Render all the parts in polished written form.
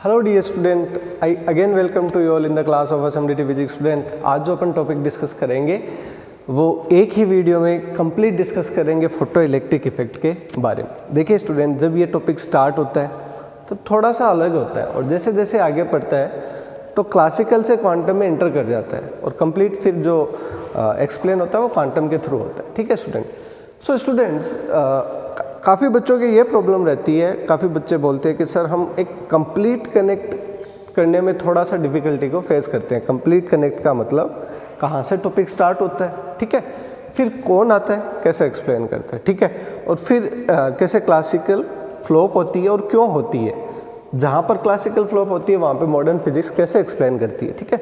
Hello dear student, I again welcome to you all in the class of SMDT physics student. आज जो अपन topic discuss करेंगे वो एक ही वीडियो में कंप्लीट डिस्कस करेंगे फोटो इलेक्ट्रिक इफेक्ट के बारे में। देखिए स्टूडेंट, जब ये टॉपिक स्टार्ट होता है तो थोड़ा सा अलग होता है और जैसे जैसे आगे बढ़ता है तो क्लासिकल से क्वांटम में एंटर कर जाता है और कंप्लीट फिर जो एक्सप्लेन होता है वो क्वांटम के थ्रू होता है। ठीक है स्टूडेंट। सो स्टूडेंट्स, काफ़ी बच्चों की ये प्रॉब्लम रहती है, काफ़ी बच्चे बोलते हैं कि सर हम एक कंप्लीट कनेक्ट करने में थोड़ा सा डिफ़िकल्टी को फेस करते हैं। कंप्लीट कनेक्ट का मतलब कहाँ से टॉपिक स्टार्ट होता है, ठीक है, फिर कौन आता है, कैसे एक्सप्लेन करता है, ठीक है, और फिर कैसे क्लासिकल फ्लॉप होती है और क्यों होती है, जहाँ पर क्लासिकल फ्लॉप होती है वहाँ पे मॉडर्न फिजिक्स कैसे एक्सप्लेन करती है। ठीक है।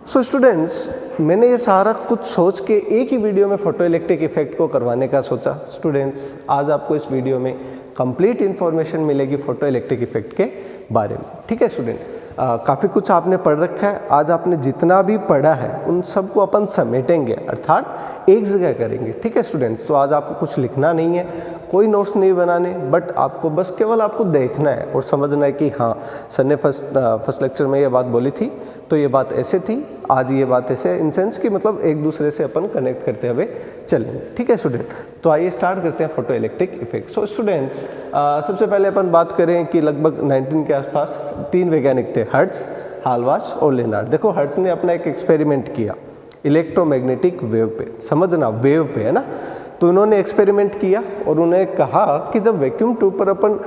सो स्टूडेंट्स, मैंने ये सारा कुछ सोच के एक ही वीडियो में फोटो इलेक्ट्रिक इफेक्ट को करवाने का सोचा। स्टूडेंट्स, आज आपको इस वीडियो में कंप्लीट इन्फॉर्मेशन मिलेगी फोटो इलेक्ट्रिक इफेक्ट के बारे में। ठीक है स्टूडेंट, काफ़ी कुछ आपने पढ़ रखा है। आज आपने जितना भी पढ़ा है उन सबको अपन समेटेंगे, अर्थात एक जगह करेंगे। ठीक है स्टूडेंट्स। तो आज आपको कुछ लिखना नहीं है, कोई नोट्स नहीं बनाने, बट आपको बस केवल आपको देखना है और समझना है कि हाँ सर ने फर्स्ट लेक्चर में ये बात बोली थी तो ये बात ऐसे थी, आज ये बात ऐसे, इन सेंस की मतलब एक दूसरे से अपन कनेक्ट करते हुए चलेंगे। ठीक है स्टूडेंट। तो आइए स्टार्ट करते हैं photo electric effect. So students, सबसे पहले अपन बात करें कि लगभग 19 के आसपास 3 वैज्ञानिक थे, हर्ट्ज, हाल्बाच और लेनार्ड। देखो, हर्ट्ज ने अपना एक एक्सपेरिमेंट किया इलेक्ट्रोमैग्नेटिक वेव पे, समझना वेव पे है ना। तो उन्होंने एक्सपेरिमेंट किया और उन्होंने कहा कि जब वैक्यूम ट्यूब पर अपन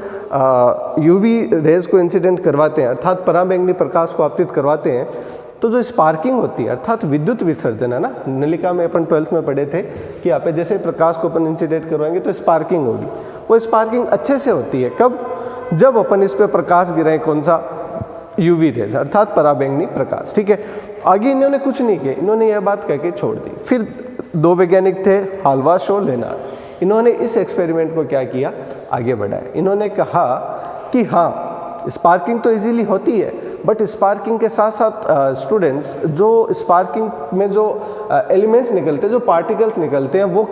यूवी रेज को इंसिडेंट करवाते हैं, अर्थात पराबैंगनी प्रकाश को आपतित करवाते हैं, तो जो स्पार्किंग होती है अर्थात विद्युत विसर्जन है ना, नलिका में अपन 12th में पढ़े थे कि यहाँ पे जैसे प्रकाश को अपन इंसिडेंट करवाएंगे तो स्पार्किंग होगी। वो स्पार्किंग अच्छे से होती है कब? जब अपन इस पर प्रकाश गिराएं, कौन सा? यूवी रेज अर्थात पराबैंगनी प्रकाश। ठीक है। आगे इन्होंने कुछ नहीं किया, इन्होंने यह बात कह के छोड़ दी। फिर 2 वैज्ञानिक थे, हाल्बाच और लेनार्ड। इन्होंने इस एक्सपेरिमेंट को क्या किया, आगे बढ़ाया। इन्होंने कहा कि हाँ स्पार्किंग तो इजीली होती है, बट स्पार्किंग के साथ साथ स्टूडेंट्स, जो स्पार्किंग में जो एलिमेंट्स निकलते हैं, जो पार्टिकल्स निकलते हैं, वो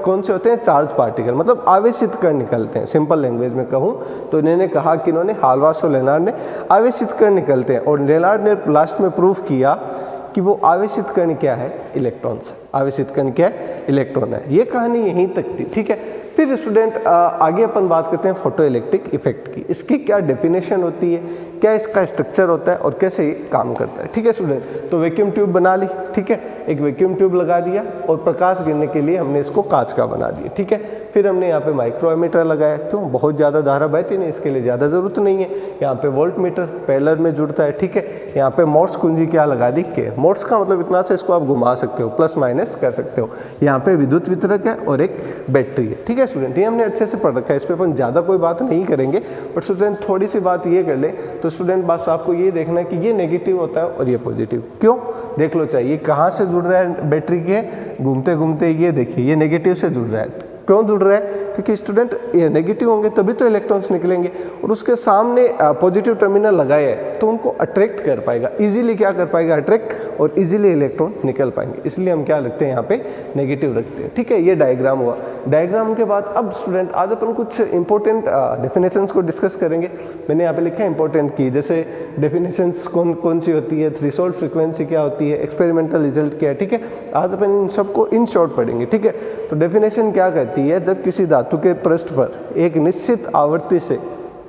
कौन से होते हैं? चार्ज पार्टिकल, मतलब आवेशित कण निकलते हैं। सिंपल लैंग्वेज में कहूँ तो इन्होंने कहा कि इन्होंने हाल्बाच और लेनार्ड ने आवेशित कण निकलते हैं, और लेनार्ड ने लास्ट में प्रूव किया कि वो आवेशित कण क्या है? इलेक्ट्रॉन्स। आवेशित कण क्या है? इलेक्ट्रॉन है। ये कहानी यहीं तक थी। ठीक है। फिर स्टूडेंट, आगे अपन बात करते हैं फोटो इलेक्ट्रिक इफेक्ट की। इसकी क्या डेफिनेशन होती है, क्या इसका स्ट्रक्चर होता है और कैसे ये काम करता है। ठीक है स्टूडेंट। तो वैक्यूम ट्यूब बना ली, ठीक है, एक वैक्यूम ट्यूब लगा दिया और प्रकाश गिरने के लिए हमने इसको कांच का बना दिया। ठीक है। फिर हमने यहाँ पे माइक्रो एमीटर लगाया। क्यों? बहुत ज़्यादा धारा बहती नहीं, इसके लिए ज़्यादा ज़रूरत नहीं है। यहाँ पे वोल्ट मीटर पैरेलल में जुड़ता है। ठीक है। यहाँ पे मोर्स कुंजी क्या लगा दी के, मोर्स का मतलब इतना से इसको आप घुमा सकते हो, प्लस माइनस कर सकते हो। यहाँ पे विद्युत वितरक है और एक बैटरी है। ठीक है स्टूडेंट, ये हमने अच्छे से पढ़ रखा है, इस पर अपन ज़्यादा कोई बात नहीं करेंगे, बट स्टूडेंट थोड़ी सी बात ये कर ले तो स्टूडेंट बस आपको ये देखना है कि ये नेगेटिव होता है और ये पॉजिटिव। क्यों? देख लो चाहिए कहाँ से जुड़ रहा है बैटरी के, घूमते घूमते ये देखिए ये नेगेटिव से जुड़ रहा है। क्यों जुड़ रहा है? क्योंकि स्टूडेंट ये नेगेटिव होंगे तभी तो इलेक्ट्रॉन्स निकलेंगे, और उसके सामने पॉजिटिव टर्मिनल लगाए है तो उनको अट्रैक्ट कर पाएगा, इजीली क्या कर पाएगा? अट्रैक्ट, और इजीली इलेक्ट्रॉन निकल पाएंगे। इसलिए हम क्या रखते हैं यहाँ पे? नेगेटिव रखते हैं। ठीक है। ये डायग्राम हुआ। डायग्राम के बाद अब स्टूडेंट आज अपन कुछ इंपॉर्टेंट डेफिनेशंस को डिस्कस करेंगे। मैंने यहाँ पे लिखा है इंपॉर्टेंट की, जैसे डेफिनेशंस कौन सी होती है, थ्रेशोल्ड फ्रीक्वेंसी क्या होती है, एक्सपेरिमेंटल रिजल्ट क्या है। ठीक है। आज अपन इन सबको इन शॉर्ट पढ़ेंगे। ठीक है। तो डेफिनेशन क्या कहती है? जब किसी धातु के पृष्ठ पर एक निश्चित आवृत्ति से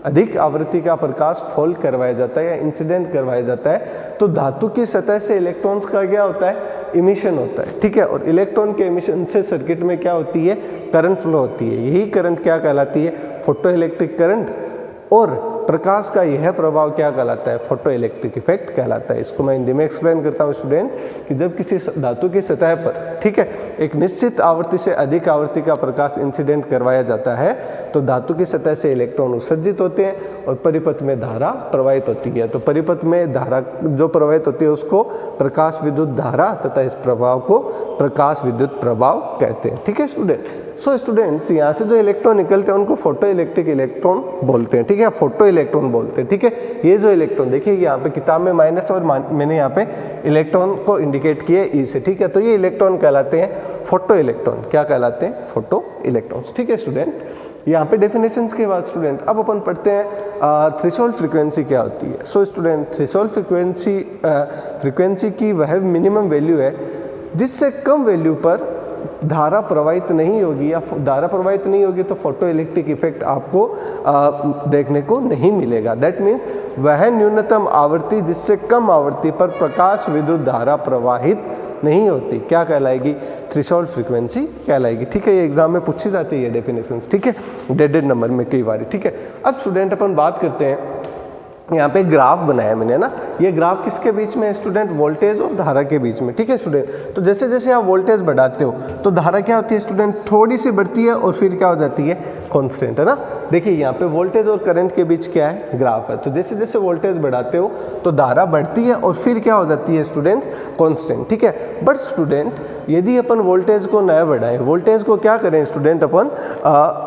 अधिक आवृत्ति का प्रकाश फॉल करवाया जाता है या इंसिडेंट करवाया जाता है तो धातु की सतह से इलेक्ट्रॉन्स का क्या होता है? इमिशन होता है। ठीक है। और इलेक्ट्रॉन के इमिशन से सर्किट में क्या होती है? करंट फ्लो होती है। यही करंट क्या कहलाती है? Photo electric current. और प्रकाश का यह प्रभाव क्या कहलाता है? फोटो इलेक्ट्रिक इफेक्ट कहलाता है। इसको मैं हिंदी में एक्सप्लेन करता हूँ स्टूडेंट, कि जब किसी धातु की सतह पर, ठीक है, एक निश्चित आवृत्ति से अधिक आवृत्ति का प्रकाश इंसिडेंट करवाया जाता है तो धातु की सतह से इलेक्ट्रॉन उत्सर्जित होते हैं और परिपथ में धारा प्रवाहित होती है। तो परिपथ में धारा जो प्रवाहित होती है उसको प्रकाश विद्युत धारा तथा इस प्रभाव को प्रकाश विद्युत प्रभाव कहते हैं। ठीक है स्टूडेंट। सो स्टूडेंट्स, यहाँ से जो इलेक्ट्रॉन निकलते हैं उनको फोटो इलेक्ट्रिक इलेक्ट्रॉन बोलते हैं। ठीक है। फोटो इलेक्ट्रॉन बोलते हैं। ठीक है। ये जो इलेक्ट्रॉन देखिए यहाँ पे किताब में माइनस और मैंने यहाँ पे इलेक्ट्रॉन को इंडिकेट किए ई से। ठीक है। तो ये इलेक्ट्रॉन कहलाते हैं फोटो इलेक्ट्रॉन। क्या कहलाते हैं? Photo electrons. ठीक है स्टूडेंट। यहाँ पे डेफिनेशंस के बाद स्टूडेंट अब अपन पढ़ते हैं थ्रेशोल्ड फ्रीक्वेंसी क्या होती है। सो स्टूडेंट थ्रेशोल्ड फ्रीक्वेंसी की वह मिनिमम वैल्यू है जिससे कम वैल्यू पर धारा प्रवाहित नहीं होगी, या धारा प्रवाहित नहीं होगी तो फोटो इलेक्ट्रिक इफेक्ट आपको देखने को नहीं मिलेगा। दैट मीन्स वह न्यूनतम आवृत्ति जिससे कम आवृत्ति पर प्रकाश विद्युत धारा प्रवाहित नहीं होती क्या कहलाएगी? थ्रेशोल्ड फ्रीक्वेंसी कहलाएगी। ठीक है, ये एग्जाम में पूछी जाती है डेफिनेशंस। ठीक है, डेडेड नंबर में कई बार। ठीक है, अब स्टूडेंट अपन बात करते हैं, यहाँ पे ग्राफ बनाया मैंने ना, ये ग्राफ किसके बीच में है स्टूडेंट? वोल्टेज और धारा के बीच में। ठीक है स्टूडेंट, तो जैसे जैसे आप वोल्टेज बढ़ाते हो तो धारा क्या होती है स्टूडेंट? थोड़ी सी बढ़ती है और फिर क्या हो जाती है? कांस्टेंट, है ना। देखिए यहाँ पे वोल्टेज और करंट के बीच क्या है? ग्राफ है। तो जैसे जैसे वोल्टेज बढ़ाते हो तो धारा बढ़ती है और फिर क्या हो जाती है स्टूडेंट्स? कांस्टेंट। ठीक है, बट स्टूडेंट यदि अपन वोल्टेज को न बढ़ाएं, वोल्टेज को क्या करें स्टूडेंट? अपन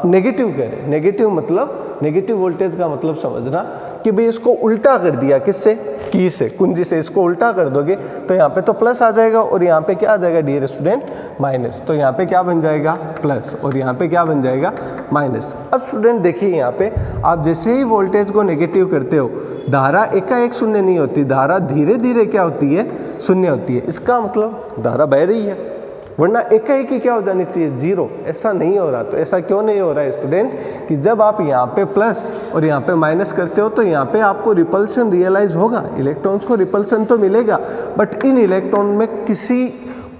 नेगेटिव करें। नेगेटिव मतलब, नेगेटिव वोल्टेज का मतलब समझना कि भाई इसको उल्टा कर दिया, किससे? की से, कुंजी से इसको उल्टा कर दोगे तो यहाँ पे तो प्लस आ जाएगा और यहाँ पे क्या आ जाएगा डियर स्टूडेंट? माइनस। तो यहाँ पे क्या बन जाएगा? प्लस, और यहाँ पे क्या बन जाएगा? माइनस। अब स्टूडेंट देखिए यहाँ पे आप जैसे ही वोल्टेज को नेगेटिव करते हो, धारा एकाएक शून्य नहीं होती, धारा धीरे धीरे क्या होती है? शून्य होती है। इसका मतलब धारा बह रही है, वरना एकाएक ही क्या हो जानी चाहिए? जीरो। ऐसा नहीं हो रहा। तो ऐसा क्यों नहीं हो रहा है स्टूडेंट? कि जब आप यहाँ पे प्लस और यहाँ पे माइनस करते हो तो यहाँ पे आपको रिपल्शन रियलाइज होगा, इलेक्ट्रॉन्स को रिपल्शन तो मिलेगा, बट इन इलेक्ट्रॉन में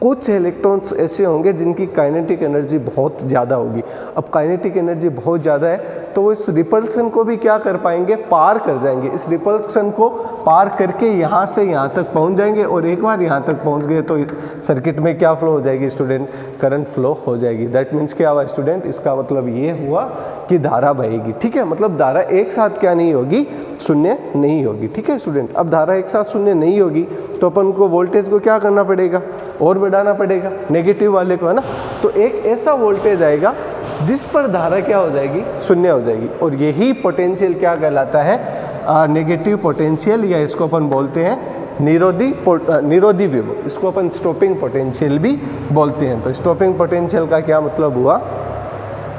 कुछ इलेक्ट्रॉन्स ऐसे होंगे जिनकी काइनेटिक एनर्जी बहुत ज़्यादा होगी। अब काइनेटिक एनर्जी बहुत ज़्यादा है तो वो इस रिपल्सन को भी क्या कर पाएंगे? पार कर जाएंगे। इस रिपल्सन को पार करके यहाँ से यहाँ तक पहुँच जाएंगे, और एक बार यहाँ तक पहुँच गए तो सर्किट में क्या फ्लो हो जाएगी स्टूडेंट? करंट फ्लो हो जाएगी। दैट मीन्स क्या हुआ स्टूडेंट? इसका मतलब ये हुआ कि धारा बहेगी। ठीक है, मतलब धारा एक साथ क्या नहीं होगी? शून्य नहीं होगी। ठीक है स्टूडेंट, अब धारा एक साथ शून्य नहीं होगी तो अपन को वोल्टेज को क्या करना पड़ेगा? और बढ़ाना पड़ेगा, नेगेटिव वाले को, है ना। तो एक ऐसा वोल्टेज आएगा जिस पर धारा क्या हो जाएगी? शून्य हो जाएगी, और यही पोटेंशियल क्या कहलाता है? नेगेटिव पोटेंशियल, या इसको अपन बोलते हैं निरोधी विभव। इसको अपन स्टॉपिंग पोटेंशियल भी बोलते हैं। तो स्टॉपिंग पोटेंशियल का क्या मतलब हुआ?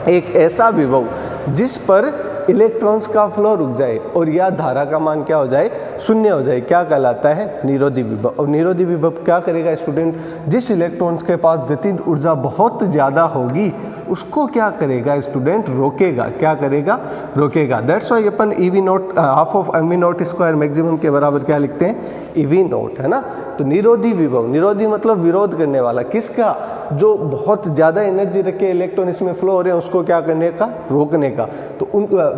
एक ऐसा विभव जिस पर इलेक्ट्रॉन्स का फ्लो रुक जाए और या धारा का मान क्या हो जाए? शून्य हो जाए, क्या कहलाता है? निरोधी विभव। और निरोधी विभव क्या करेगा स्टूडेंट? जिस इलेक्ट्रॉन्स के पास गतिज ऊर्जा बहुत ज़्यादा होगी उसको क्या करेगा स्टूडेंट? रोकेगा। क्या करेगा? रोकेगा। That's why upon EV not half of mv not square maximum के बराबर क्या लिखते हैं? EV नॉट, है ना। तो निरोधी विभव, निरोधी मतलब विरोध करने वाला, किसका? जो बहुत ज़्यादा एनर्जी रखे इलेक्ट्रॉन इसमें फ्लो हो रहे हैं उसको क्या करने का? रोकने का।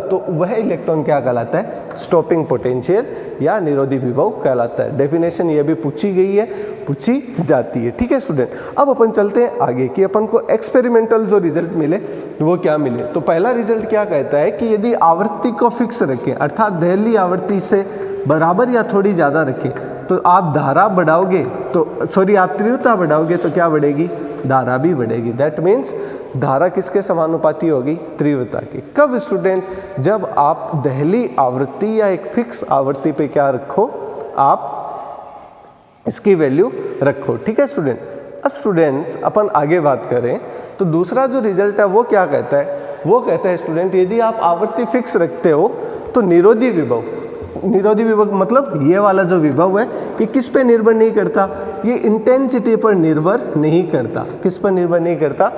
तो वह इलेक्ट्रॉन क्या कहलाता है? स्टॉपिंग पोटेंशियल या निरोधी विभव कहलाता है। डेफिनेशन ये भी पूछी गई है, पूछी जाती है। ठीक है स्टूडेंट, अब अपन चलते हैं आगे कि अपन को एक्सपेरिमेंटल जो रिजल्ट मिले वो क्या मिले। तो पहला रिजल्ट क्या कहता है कि यदि आवृत्ति को फिक्स रखें, अर्थात दहली आवृत्ति से बराबर या थोड़ी ज़्यादा रखें, तो आप धारा बढ़ाओगे तो आप तीव्रता बढ़ाओगे तो क्या बढ़ेगी? धारा भी बढ़ेगी। दैट मीन्स धारा किसके समानुपाती होगी? तीव्रता की। कब स्टूडेंट? जब आप दहली आवृत्ति या एक फिक्स आवृत्ति पे क्या रखो? आप इसकी वैल्यू रखो। ठीक है स्टूडेंट, अब स्टूडेंट्स अपन आगे बात करें तो दूसरा जो रिजल्ट है वो क्या कहता है? वो कहता है स्टूडेंट यदि आप आवृत्ति फिक्स रखते हो तो निरोधी विभव, निरोधी विभव मतलब ये वाला जो विभव है ये किस पे निर्भर नहीं करता? ये इंटेंसिटी पर निर्भर नहीं करता। किस पर निर्भर नहीं करता?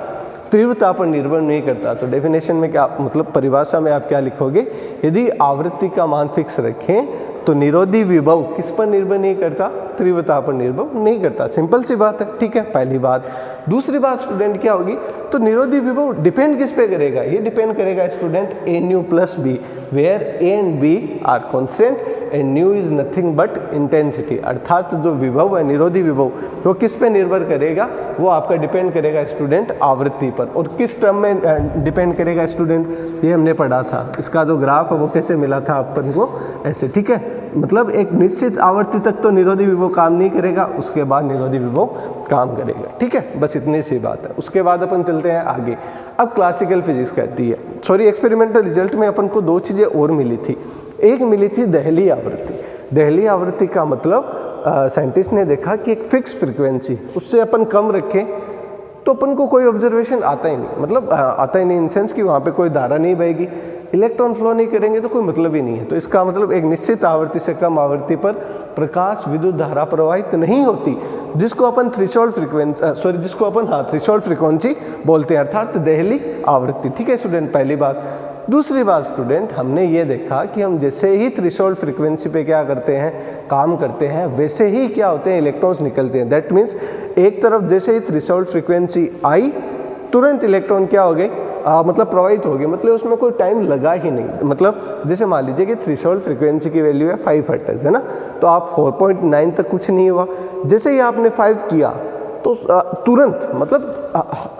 तीव्रता पर निर्भर नहीं करता। तो डेफिनेशन में क्या मतलब, परिभाषा में आप क्या लिखोगे? यदि आवृत्ति का मान फिक्स रखें तो निरोधी विभव किस पर निर्भर नहीं करता? तीव्रता पर निर्भर नहीं करता। सिंपल सी बात है। ठीक है, पहली बात। दूसरी बात स्टूडेंट क्या होगी? तो निरोधी विभव डिपेंड किस पे करेगा? ये डिपेंड करेगा student ANU + B, where A and B are constant and nu is nothing but intensity. अर्थात जो विभव है निरोधी विभव वो किस पे निर्भर करेगा? वो आपका डिपेंड करेगा स्टूडेंट आवृत्ति पर। और किस टर्म में डिपेंड करेगा स्टूडेंट? ये हमने पढ़ा था, इसका जो ग्राफ है वो कैसे मिला था अपन को? ऐसे। ठीक है, मतलब एक निश्चित आवृत्ति तक तो निरोधी विभव काम नहीं करेगा, उसके बाद निरोधी विभव काम करेगा। ठीक है, बस इतनी सी बात है। उसके बाद अपन चलते हैं आगे। अब क्लासिकल फिजिक्स कहती है, एक्सपेरिमेंटल रिजल्ट में अपन को दो चीज़ें और मिली थी। एक मिली थी दहली आवृत्ति। दहली आवृत्ति का मतलब साइंटिस्ट ने देखा कि एक फिक्स फ्रीक्वेंसी उससे अपन कम रखें तो अपन को कोई ऑब्जर्वेशन आता ही नहीं, मतलब आता ही नहीं इन सेंस कि वहाँ पे कोई धारा नहीं बहेगी, इलेक्ट्रॉन फ्लो नहीं करेंगे तो कोई मतलब ही नहीं है। तो इसका मतलब एक निश्चित आवृत्ति से कम आवृत्ति पर प्रकाश विद्युत धारा प्रवाहित नहीं होती, जिसको अपन थ्रेशोल्ड फ्रीक्वेंसी बोलते हैं, अर्थात देहली आवृत्ति। ठीक है स्टूडेंट, पहली बात। दूसरी बात स्टूडेंट, हमने ये देखा कि हम जैसे ही थ्रेशोल्ड फ्रीक्वेंसी पे क्या करते हैं, काम करते हैं, वैसे ही क्या होते हैं, इलेक्ट्रॉन्स निकलते हैं। दैट मीन्स एक तरफ जैसे ही थ्रेशोल्ड फ्रीक्वेंसी आई, तुरंत इलेक्ट्रॉन क्या हो गए, मतलब प्रवाहित हो गए, मतलब उसमें कोई टाइम लगा ही नहीं। मतलब जैसे मान लीजिए कि थ्रेशोल्ड फ्रीक्वेंसी की वैल्यू है 5 हर्ट्ज, है ना, तो आप 4.9 तक कुछ नहीं हुआ, जैसे ही आपने 5 किया तो तुरंत मतलब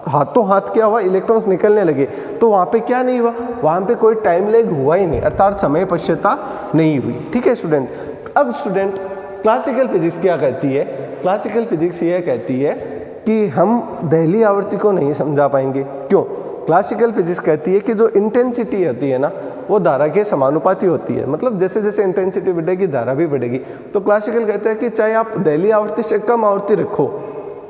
हाथों हाथ क्या हुआ, इलेक्ट्रॉन्स निकलने लगे। तो वहाँ पे क्या नहीं हुआ, वहाँ पे कोई टाइम लेग हुआ ही नहीं, अर्थात समय पश्चाता नहीं हुई। ठीक है स्टूडेंट। अब स्टूडेंट क्लासिकल फिजिक्स क्या कहती है, क्लासिकल फिजिक्स ये कहती है कि हम देहली आवृत्ति को नहीं समझा पाएंगे। क्यों? क्लासिकल फिजिक्स कहती है कि जो इंटेंसिटी होती है ना, वो धारा के समानुपाती होती है, मतलब जैसे जैसे इंटेंसिटी बढ़ेगी धारा भी बढ़ेगी। तो क्लासिकल कहता है कि चाहे आप देहली आवृत्ति से कम आवृत्ति रखो,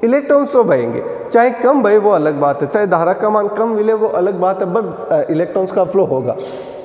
इलेक्ट्रॉन्स तो बहेंगे, चाहे कम बहे वो अलग बात है, चाहे धारा का मान कम मिले वो अलग बात है, बट इलेक्ट्रॉन्स का फ्लो होगा।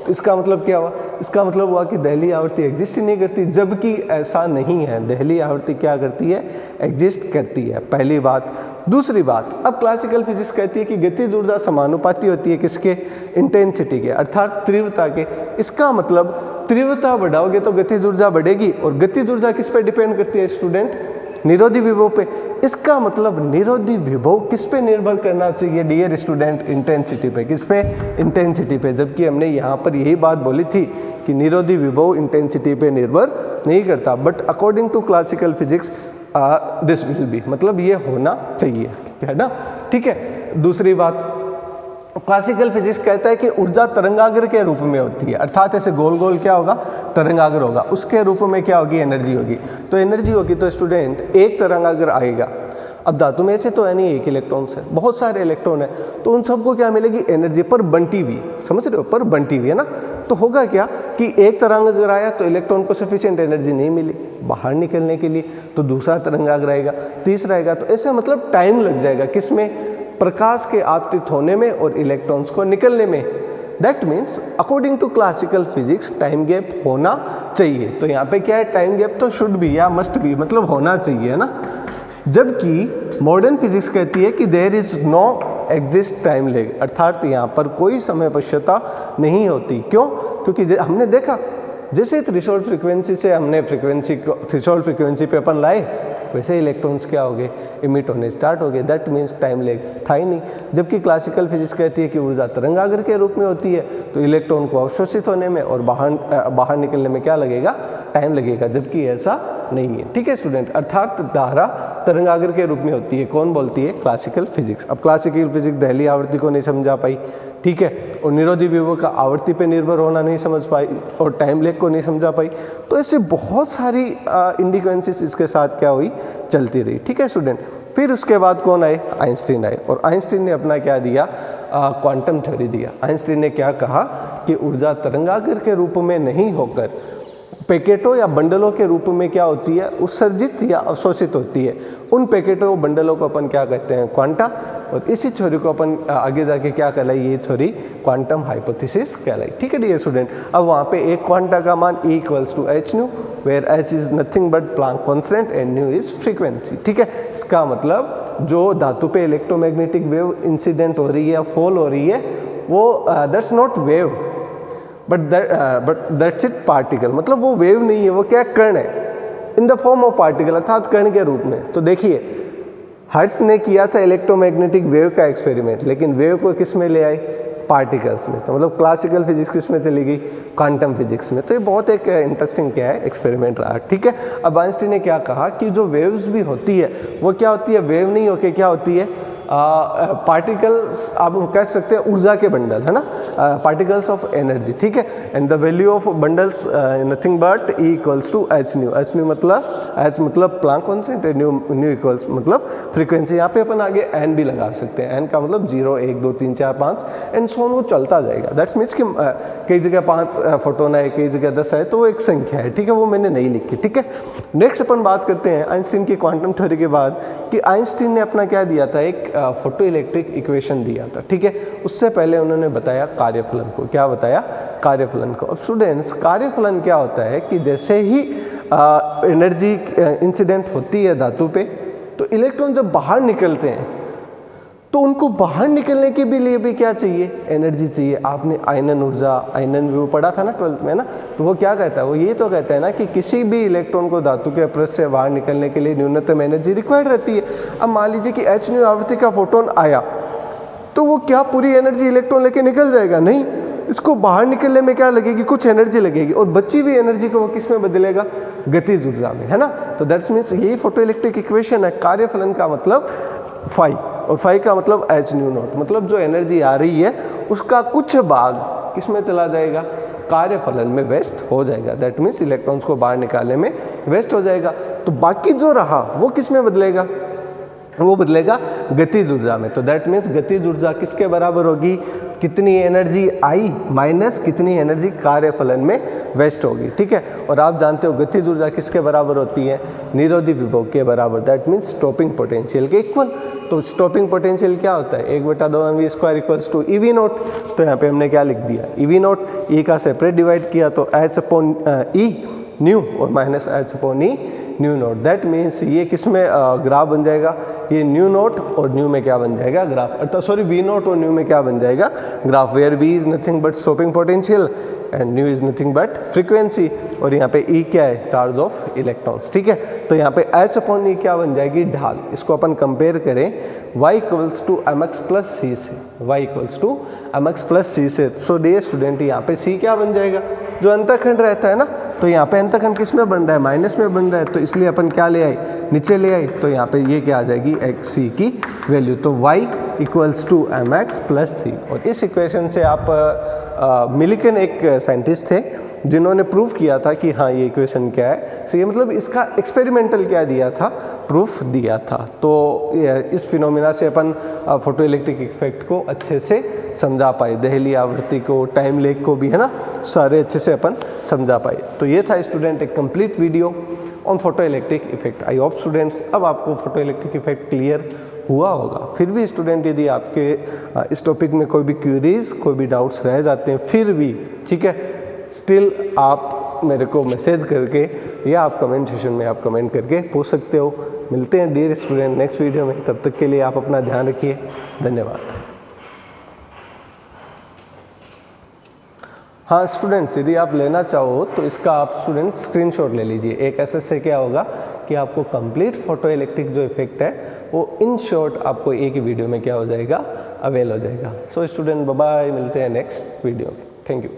तो इसका मतलब क्या हुआ, इसका मतलब हुआ कि देहली आवृत्ति एग्जिस्ट ही नहीं करती, जबकि ऐसा नहीं है। देहली आवृत्ति क्या करती है, एग्जिस्ट करती है, पहली बात। दूसरी बात, अब क्लासिकल फिजिक्स कहती है कि गतिज ऊर्जा समानुपाती होती है किसके, इंटेंसिटी के, अर्थात तीव्रता के। इसका मतलब तीव्रता बढ़ाओगे तो गतिज ऊर्जा बढ़ेगी, और गतिज ऊर्जा किस पे डिपेंड करती है स्टूडेंट, निरोधी विभव पे। इसका मतलब निरोधी विभव किस पे निर्भर करना चाहिए डियर स्टूडेंट, इंटेंसिटी पे। किस पे, इंटेंसिटी पे। जबकि हमने यहाँ पर यही बात बोली थी कि निरोधी विभव इंटेंसिटी पे निर्भर नहीं करता, but according to classical physics this will be, मतलब ये होना चाहिए, है ना। ठीक है। दूसरी बात, क्लासिकल फिजिक्स कहता है कि ऊर्जा तरंगाग्र के रूप में होती है, अर्थात ऐसे गोल गोल क्या होगा, तरंगाग्र होगा, उसके रूप में क्या होगी, एनर्जी होगी। तो एनर्जी होगी तो स्टूडेंट एक तरंगाग्र आएगा। अब धातु में ऐसे तो है नहीं एक इलेक्ट्रॉन्स है, बहुत सारे इलेक्ट्रॉन है, तो उन सबको क्या मिलेगी, एनर्जी पर बंटी हुई, समझ रहे हो, पर बंटी हुई, है ना। तो होगा क्या कि एक तरंगाग्र आया तो इलेक्ट्रॉन को सफिशिएंट एनर्जी नहीं मिली बाहर निकलने के लिए, तो दूसरा तरंगाग्र आएगा, तीसरा आएगा, तो ऐसे मतलब टाइम लग जाएगा किसमें, प्रकाश के आपतित होने में और इलेक्ट्रॉन्स को निकलने में। That means according to classical physics time gap होना चाहिए। तो यहाँ पे क्या है, टाइम गैप तो शुड भी या मस्ट भी, मतलब होना चाहिए, है ना। जबकि मॉडर्न फिजिक्स कहती है कि there is no exist time lag, अर्थात यहाँ पर कोई समय पश्चाता नहीं होती। क्यों? क्योंकि हमने देखा जैसे थ्रेशोल्ड फ्रीक्वेंसी से हमने थ्रेशोल्ड फ्रीक्वेंसी पे अपन लाए, वैसे इलेक्ट्रॉन्स क्या हो गए, इमिट होने स्टार्ट हो गए। दैट मीन्स टाइम लेग था ही नहीं। जबकि क्लासिकल फिजिक्स कहती है कि ऊर्जा तरंगाग्र के रूप में होती है, तो इलेक्ट्रॉन को अवशोषित होने में और बाहर निकलने में क्या लगेगा, टाइम लगेगा, जबकि ऐसा नहीं है। ठीक है स्टूडेंट, अर्थात धारा तरंगाग्र के रूप में होती है, कौन बोलती है, क्लासिकल फिजिक्स। अब क्लासिकल फिजिक्स देहली आवृत्ति को नहीं समझा पाई, ठीक है, और निरोधी विभव का आवृत्ति पे निर्भर होना नहीं समझ पाई, और टाइम लेग को नहीं समझा पाई। तो ऐसे बहुत सारी इंडिक्वेंसीज इसके साथ क्या हुई, चलती रही। ठीक है स्टूडेंट। फिर उसके बाद कौन आए, आइंस्टीन आए, और आइंस्टीन ने अपना क्या दिया, क्वांटम थ्योरी दिया। आइंस्टीन ने क्या कहा कि ऊर्जा तरंगाग्र के रूप में नहीं होकर पैकेटों या बंडलों के रूप में क्या होती है, उत्सर्जित या अवशोषित होती है। उन पैकेटों बंडलों को अपन क्या कहते हैं, क्वांटा, और इसी थ्योरी को अपन आगे जाके क्या कहलाई, ये थ्योरी क्वांटम हाइपोथेसिस कहलाई। ठीक है डियर स्टूडेंट। अब वहाँ पे एक क्वांटा का मान E = h/nu, where h is nothing but Planck constant and nu is frequency. ठीक है, इसका मतलब जो धातु पे इलेक्ट्रोमैग्नेटिक वेव इंसिडेंट हो रही है या फॉल हो रही है, वो that's not wave but that's it particle, मतलब वो वेव नहीं है, वो क्या, कण है, in the form of particle, अर्थात कण के रूप में। तो देखिए हर्ट्ज ने किया था इलेक्ट्रोमैग्नेटिक वेव का एक्सपेरिमेंट, लेकिन वेव को किस में ले आए, पार्टिकल्स में। तो मतलब क्लासिकल फिजिक्स किस में चली गई, क्वांटम फिजिक्स में। तो ये बहुत एक इंटरेस्टिंग क्या है, एक्सपेरिमेंट रहा। ठीक है। अब आइंस्टीन ने क्या कहा कि जो वेव्स भी होती है वो क्या होती है, वेव नहीं होके क्या होती है, पार्टिकल्स, आप कह सकते हैं ऊर्जा के बंडल, है ना, पार्टिकल्स ऑफ एनर्जी। ठीक है। And the value of bundles nothing but E = h/nu। h/nu मतलब h मतलब प्लांक कांस्टेंट, न्यू इक्वल्स मतलब फ्रीक्वेंसी। यहाँ पे अपन आगे n भी लगा सकते हैं, n का मतलब 0 1 2 3 4 5 एंड सो वो चलता जाएगा। दैट्स मीन्स कि कई जगह 5 फोटोन है, कई जगह 10 है, तो वो एक संख्या है। ठीक है, वो मैंने नहीं लिखी। ठीक है। नेक्स्ट अपन बात करते हैं आइंस्टीन की क्वांटम थ्योरी के बाद कि आइंस्टीन ने अपना क्या दिया था, एक फोटो इलेक्ट्रिक इक्वेशन दिया था, ठीक है। उससे पहले उन्होंने बताया कार्यफलन को, क्या बताया, कार्यफलन को। अब स्टूडेंट्स कार्यफलन क्या होता है कि जैसे ही एनर्जी इंसिडेंट होती है धातु पे, तो इलेक्ट्रॉन जब बाहर निकलते हैं तो उनको बाहर निकलने के भी लिए भी क्या चाहिए, एनर्जी चाहिए। आपने आयनन ऊर्जा, आयनन व्यू पढ़ा था ना 12th में ना, तो वो क्या कहता है, वो ये तो कहता है ना कि किसी भी इलेक्ट्रॉन को धातु के अपृष्ठ से बाहर निकलने के लिए न्यूनतम एनर्जी रिक्वायर्ड रहती है। अब मान लीजिए कि h न्यू आवृत्ति का फोटोन आया, तो वो क्या पूरी एनर्जी इलेक्ट्रॉन लेके निकल जाएगा, नहीं, इसको बाहर निकलने में क्या लगेगी, कुछ एनर्जी लगेगी, और बची हुई एनर्जी को वो किस में बदलेगा, गतिज ऊर्जा में, है ना। तो दैट्स मीन्स यही फोटो इलेक्ट्रिक इक्वेशन है। कार्यफलन का मतलब फाई, और फाई का मतलब h न्यू नॉट, मतलब जो एनर्जी आ रही है उसका कुछ भाग किस में चला जाएगा, कार्यफलन में वेस्ट हो जाएगा। दैट मीन्स इलेक्ट्रॉन्स को बाहर निकालने में वेस्ट हो जाएगा। तो बाकी जो रहा वो किस में बदलेगा, वो बदलेगा गतिज ऊर्जा में। तो दैट मीन्स गतिज ऊर्जा किसके बराबर होगी, कितनी एनर्जी आई माइनस कितनी एनर्जी कार्यफलन में वेस्ट होगी, ठीक है। और आप जानते हो गतिज ऊर्जा किसके बराबर होती है, निरोधी विभव के बराबर, दैट मीन्स स्टॉपिंग पोटेंशियल के इक्वल। तो स्टॉपिंग पोटेंशियल क्या होता है, 1/2mv² equals to EV not. तो यहाँ पे हमने क्या लिख दिया, EV नॉट, E का सेपरेट डिवाइड किया तो h/E न्यू और minus h/E new note. That means ये किस में ग्राफ बन जाएगा, ये न्यू नोट और न्यू में क्या बन जाएगा, ग्राफ, अर्थात सॉरी वी नोट और न्यू में क्या बन जाएगा, graph, where V is nothing but stopping potential and nu is nothing but frequency, और यहाँ पे E क्या है, चार्ज ऑफ इलेक्ट्रॉन्स, ठीक है। तो यहाँ पे h/E क्या बन जाएगी, ढाल। इसको अपन कंपेयर करें y equals to mx plus c से, y equals to mx plus c से। सो डियर स्टूडेंट यहाँ पे c क्या बन जाएगा, जो अंतःखंड रहता है ना, तो यहाँ पे अंतःखंड किस में बन रहा है, माइनस में बन रहा है, तो इसलिए अपन क्या ले आए, नीचे ले आए। तो यहाँ पे ये क्या आ जाएगी, c की वैल्यू, तो y equals to mx plus c। और इस इक्वेशन से आप मिलिकन एक साइंटिस्ट थे जिन्होंने प्रूफ किया था कि हाँ ये इक्वेशन क्या है। तो ये मतलब इसका एक्सपेरिमेंटल क्या दिया था, प्रूफ दिया था। तो इस फिनोमिना से अपन फोटो इलेक्ट्रिक इफेक्ट को अच्छे से समझा पाए, दहली आवृत्ति को, टाइम लेग को भी, है ना, सारे अच्छे से अपन समझा पाए। तो ये था स्टूडेंट एक complete video on photo electric effect. I hope students अब आपको फोटो इलेक्ट्रिक इफेक्ट क्लियर हुआ होगा। फिर भी स्टूडेंट यदि आपके इस टॉपिक में कोई भी क्यूरीज, कोई भी डाउट्स रह जाते हैं, फिर भी ठीक है, स्टिल आप मेरे को मैसेज करके या आप कमेंट सेशन में आप कमेंट करके पूछ सकते हो। मिलते हैं डियर स्टूडेंट नेक्स्ट वीडियो में, तब तक के लिए आप अपना ध्यान रखिए, धन्यवाद। हाँ स्टूडेंट्स, यदि आप लेना चाहो तो इसका आप स्टूडेंट्स स्क्रीनशॉट ले लीजिए। एक ऐसे से क्या होगा कि आपको कंप्लीट फोटो इलेक्ट्रिक जो इफेक्ट है वो इन शॉर्ट आपको एक ही वीडियो में क्या हो जाएगा, अवेल हो जाएगा। सो स्टूडेंट बाय बाय, मिलते हैं नेक्स्ट वीडियो में। Thank you.